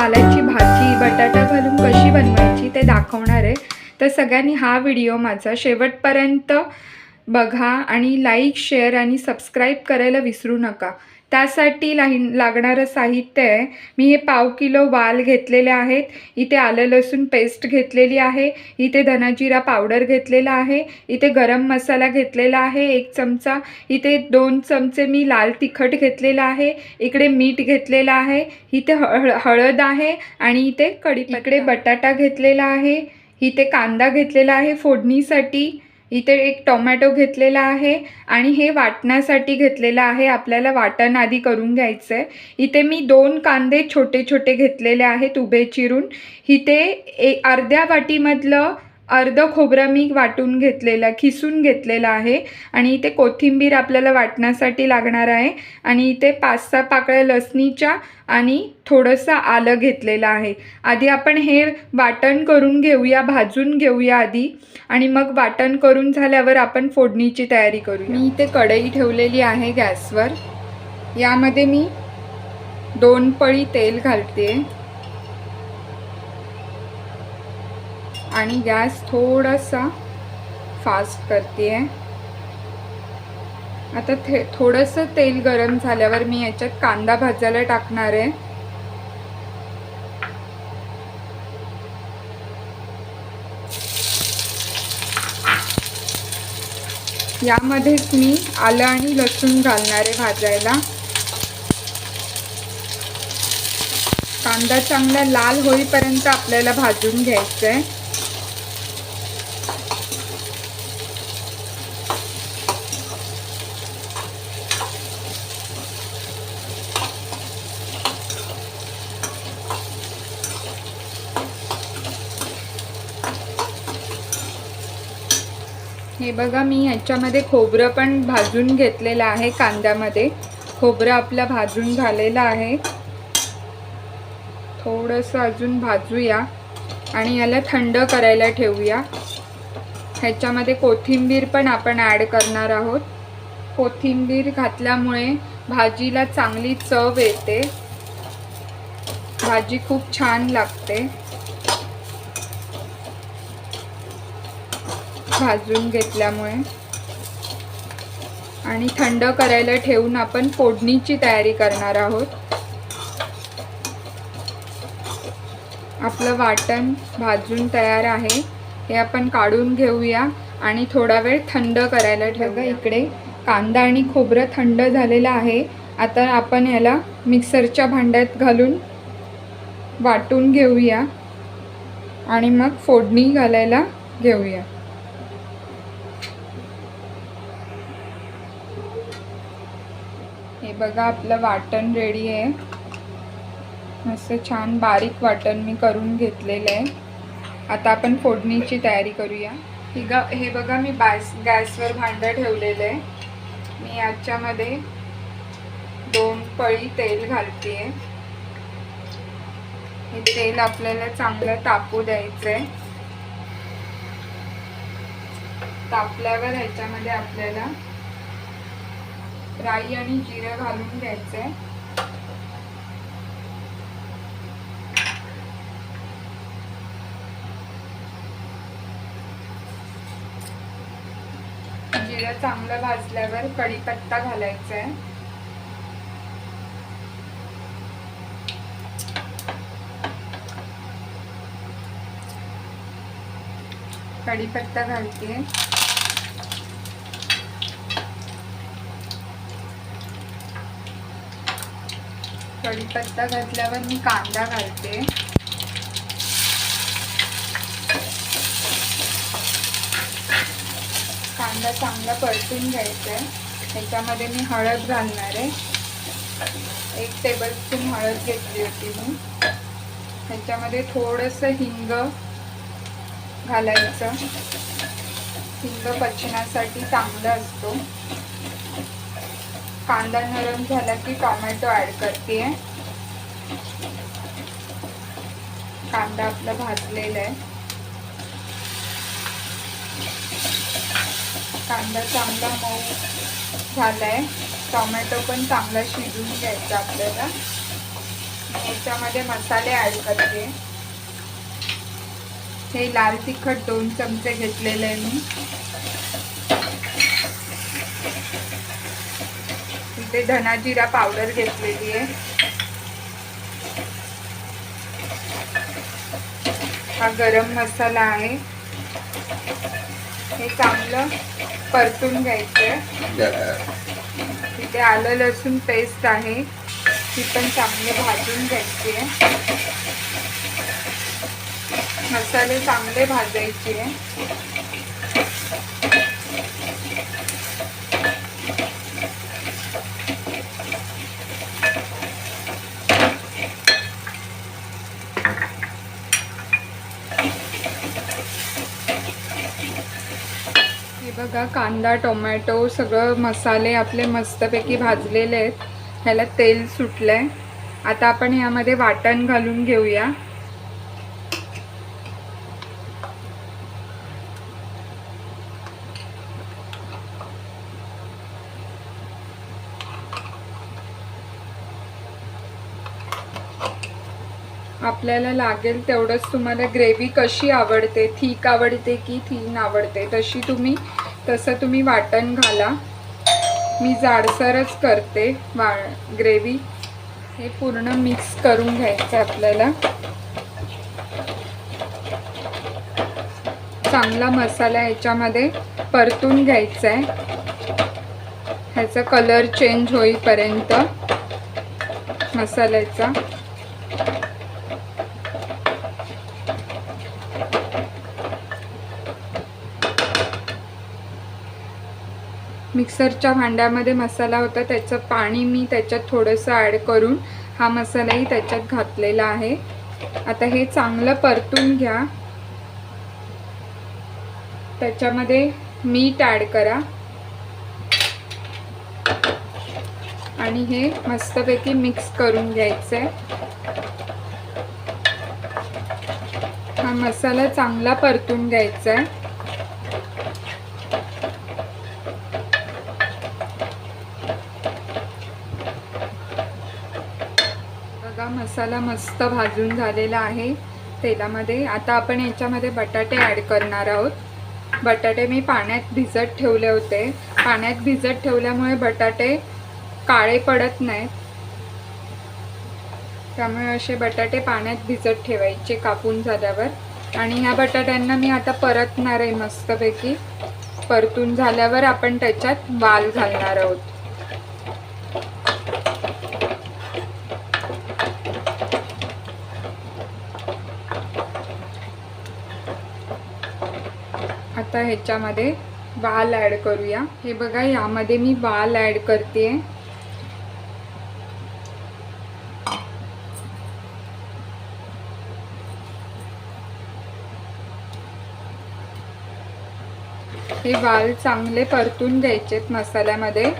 वालाची भाजी बटाटा घालून कशी बनवायची ते दाखवणार आहे। तर सगळ्यांनी हा व्हिडिओ माझा शेवटपर्यंत बघा आणि लाईक शेअर आणि सबस्क्राईब करायला विसरू नका। त्यासाठी लागणारं साहित्य आहे, मी हे पाव किलो वाल घेतलेले आहेत, इथे आलं लसूण पेस्ट घेतलेली आहे, इथे धना जिरा पावडर घेतलेला आहे, इथे गरम मसाला घेतलेला आहे 1 चमचा, इथे 2 चमचे मी लाल तिखट घेतलेला आहे, इकडे मीठ घेतलेलं आहे, इथे हळद आहे आणि इथे कढीपत्ता, इकडे बटाटा घेतलेला आहे, इथे कांदा घेतलेला आहे फोडणीसाठी, इथे एक टोमॅटो घेतलेला आहे आणि हे वाटण्यासाठी घेतलेला आहे। आपल्याला वाटण आधी करून घ्यायचं आहे। इथे मी 2 कांदे छोटे छोटे घेतलेले आहेत उभे चिरून, इथे अर्ध्या वाटीमधलं अर्ध खोबरं मी वाटून घेतलेलं खिसून घेतलेलं आहे आणि इथे कोथिंबीर आपल्याला वाटण्यासाठी लागणार आहे आणि इथे 5-6 पाकळ्या लसणीच्या आणि थोडंसं आलं घेतलेलं आहे। आधी आपण हे वाटण करून घेऊया, भाजून घेऊया आधी आणि मग वाटण करून झाल्यावर आपण फोडणीची तयारी करूया। मी इथे कढई ठेवलेली आहे गॅसवर, यामध्ये मी 2 पळी तेल घालते आणि गॅस थोडासा फास्ट करते आहे। आता थोडंसं तेल गरम झाल्यावर मी याच्यात कांदा भाजायला टाकणार आहे। यामध्येच मी आलं आणि लसूण घालणार आहे भाजायला। कांदा चांगला लाल होईपर्यंत आपल्याला भाजून घ्यायचं आहे। हे बघा, मी ह्याच्यामध्ये खोबरं पण भाजून घेतलेलं आहे। कांद्यामध्ये खोबरं आपलं भाजून झालेलं आहे। थोडंसं अजून भाजूया आणि याला थंड करायला ठेवूया। ह्याच्यामध्ये कोथिंबीर पण आपण ॲड करणार आहोत। कोथिंबीर घातल्यामुळे भाजीला चांगली चव येते, भाजी खूप छान लागते। भाजून घेतल्यामुळे आणि थंड करायला ठेवून आपण फोडणीची तयारी करणार आहोत। आपलं वाटण भाजून तयार आहे, हे आपण काढून घेऊया आणि थोडा वेळ थंड करायला ठेवूया। इकडे कांदा आणि खोबरं थंड झालेलं आहे। आता आपण याला मिक्सरच्या भांड्यात घालून वाटून घेऊया आणि मग फोडणी घालायला घेऊया। हे बघा, आपलं वाटण रेडी आहे। मस्त छान बारीक वाटण मी करून घेतलेलं आहे। आता आपण फोडणीची तयारी करूया। हे बघा, मी गॅसवर भांडं ठेवलेलं आहे। मी याच्यामध्ये 2 पळी तेल घालते। हे तेल आपल्याला चांगलं तापू द्यायचं आहे। तापल्यावर ह्याच्यामध्ये आपल्याला राई आणि जिरं घालून घ्यायचं आहे। जिरं चांगलं भाजल्यावर कढीपत्ता घालायचा आहे। कढीपत्ता घालते। कढीपत्ता घातल्यावर मी कांदा घालते। कांदा चांगला परतून घ्यायचा आहे। ह्याच्यामध्ये मी हळद घालणार आहे। 1 टेबलस्पून हळद घेतली होती मी। ह्याच्यामध्ये थोडंसं हिंग घालायचं, हिंग पचनासाठी चांगला असतो। कांदा नरम झाला की टोमॅटो ॲड करते। कांदा आपला भाजलेला आहे। कांदा चांगला मऊ झालाय, टोमॅटो पण चांगला शिजून घ्यायचा आपल्याला। याच्यामध्ये मसाले ॲड करते। हे लाल तिखट 2 चमचे घेतलेले आहे मी। इथे धना जिरा पावडर घेतलेली आहे। हा गरम मसाला आहे। हे चांगलं परतून घ्यायचं। इथे आलं लसूण पेस्ट आहे, ती पण चांगलं भाजून घ्यायची आहे। मसाले चांगले भाजायचे आहे। हे बघा कांदा टोमॅटो सगळं मसाले आपले मस्तपैकी भाजलेले आहेत। ह्याला तेल सुटलंय। आता आपण यामध्ये वाटण घालून घेऊया। आपल्याला लागेल तेवढंच, तुम्हाला ग्रेव्ही कशी आवडते, थिक आवडते की थिन आवडते तसं तुम्ही वाटण घाला। मी जाडसरच करते ग्रेव्ही। हे पूर्ण मिक्स करून घ्यायचं आपल्याला। चांगला मसाला याच्यामध्ये परतून घ्यायचा आहे, ह्याचा कलर चेंज होईपर्यंत मसाल्याचा। मिक्सरच्या भांड्यामध्ये मसाला होता, त्याचं पाणी मी त्याच्यात थोडंसं ॲड करून हा मसालाही त्याच्यात घातलेला आहे। आता हे चांगलं परतून घ्या। त्याच्यामध्ये मीठ ॲड करा आणि हे मस्तपैकी मिक्स करून घ्यायचं आहे। हा मसाला चांगला परतून घ्यायचा आहे। मसाला मस्त भाजून झालेला आहे तेलामध्ये। आता आपण याच्यामध्ये बटाटे ॲड करणार आहोत। बटाटे मी पाण्यात भिजत ठेवले होते। पाण्यात भिजत ठेवल्यामुळे बटाटे काळे पडत नाहीत, त्यामुळे असे बटाटे पाण्यात भिजत ठेवायचे कापून झाल्यावर। आणि ह्या बटाट्यांना मी आता परतणार आहे मस्तपैकी। परतून झाल्यावर आपण त्याच्यात वाल घालणार आहोत। आता ह्याच्यामध्ये वाल ॲड करूया। हे बघा यामध्ये मी वाल ॲड करते। हे वाल चांगले परतून घ्यायचेत मसाल्यामध्ये।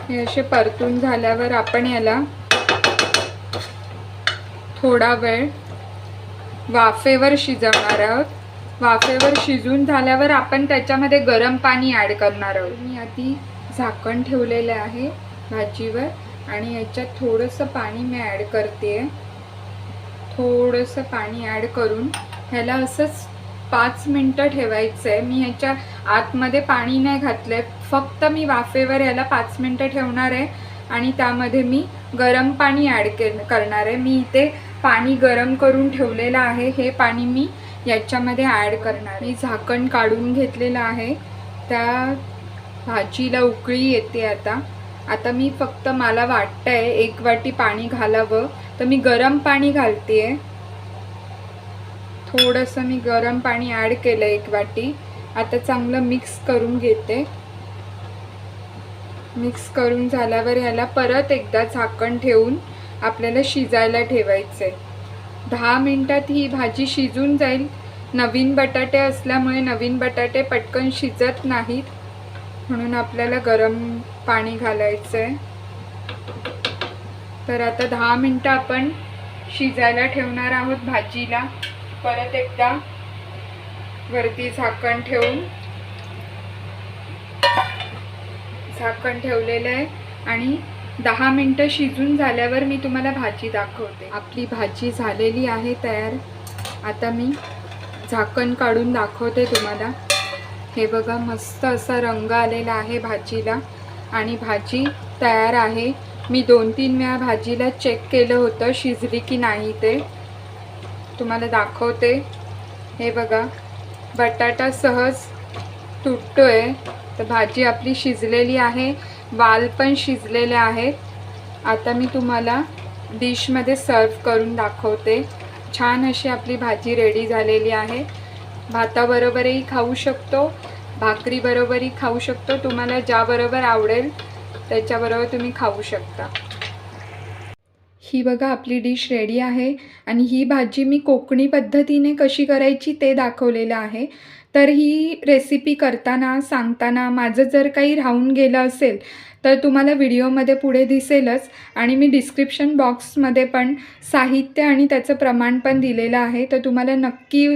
हे असे परतून झाल्यावर आपण याला थोडा वेळ वाफेवर शिजवणार आहोत। वाफेवर शिजून झाल्यावर आपण त्याच्यामध्ये गरम पाणी ॲड करणार आहोत। मी आधी झाकण ठेवलेले आहे भाजीवर आणि याच्यात थोडंसं पाणी मी ॲड करते। थोडंसं पाणी ॲड करून ह्याला असंच 5 मिनिटं ठेवायचं आहे। मी ह्याच्या आतमध्ये पाणी नाही घातलं आहे, फक्त मी वाफेवर याला 5 मिनिटं ठेवणार आहे आणि त्यामध्ये मी गरम पाणी ॲड करणार आहे। मी इथे पाणी गरम करून ठेवलेलं आहे, हे पाणी मी याच्यामध्ये ॲड करणार आहे। मी झाकण काढून घेतलेलं आहे, त्या भाजीला उकळी येते आता मी फक्त मला वाटतंय 1 वाटी पाणी घालावं, तर मी गरम पाणी घालते। थोडंसं मी गरम पाणी ॲड केलं 1 वाटी। आता चांगलं मिक्स करून घेते। मिक्स करून झाल्यावर याला परत एकदा झाकण ठेवून आपल्याला शिजायला ठेवायचं आहे। 10 मिनिटात ही भाजी शिजून जाईल। नवीन बटाटे असल्यामुळे नवीन बटाटे पटकन शिजत नाहीत, म्हणून आपल्याला गरम पाणी घालायचं आहे। तर आता 10 मिनटं आपण शिजायला ठेवणार आहोत भाजीला. परत एकदा वरती झाकण ठेवलेलं आहे आणि 10 मिनटं शिजून झाल्यावर मी तुम्हाला भाजी दाखवते. आपली भाजी झालेली आहे तयार. आता मी झाकण काढून दाखवते तुम्हाला. हे बघा, मस्त असा रंग आलेला आहे भाजीला आणि भाजी तयार आहे. मी 2-3 वेळा भाजीला चेक केलं होतं शिजली की नाही ते. तुम्हाला दाखवते. हे बघा, बटाटा सहज तुटतोय. तर भाजी आपली शिजलेली आहे, वाल पण शिजलेले आहेत. आता मी तुम्हाला डिशमध्ये सर्व करून दाखवते. छान अशी आपली भाजी रेडी झालेली आहे. भाताबरोबरही खाऊ शकतो, भाकरीबरोबरही खाऊ शकतो. तुम्हाला ज्याबरोबर आवडेल त्याच्याबरोबर तुम्ही खाऊ शकता. ही बघा, आपली डिश रेडी आहे आणि ही भाजी मी कोकणी पद्धतीने कशी करायची ते दाखवलेलं आहे. तर ही रेसिपी करताना सांगताना माझं जर काही राहून गेलं असेल तर तुम्हाला व्हिडिओमध्ये पुढे दिसेलच आणि मी डिस्क्रिप्शन बॉक्समध्ये पण साहित्य आणि त्याचं प्रमाण पण दिलेलं आहे. तर तुम्हाला नक्की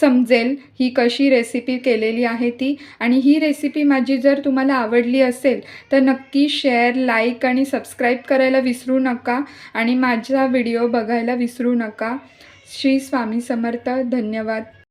समजेल ही कशी रेसिपी केलेली आहे ती. आणि ही रेसिपी माझी जर तुम्हाला आवडली असेल तर नक्की शेअर, लाईक आणि सबस्क्राईब करायला विसरू नका आणि माझा व्हिडिओ बघायला विसरू नका. श्री स्वामी समर्थ. धन्यवाद.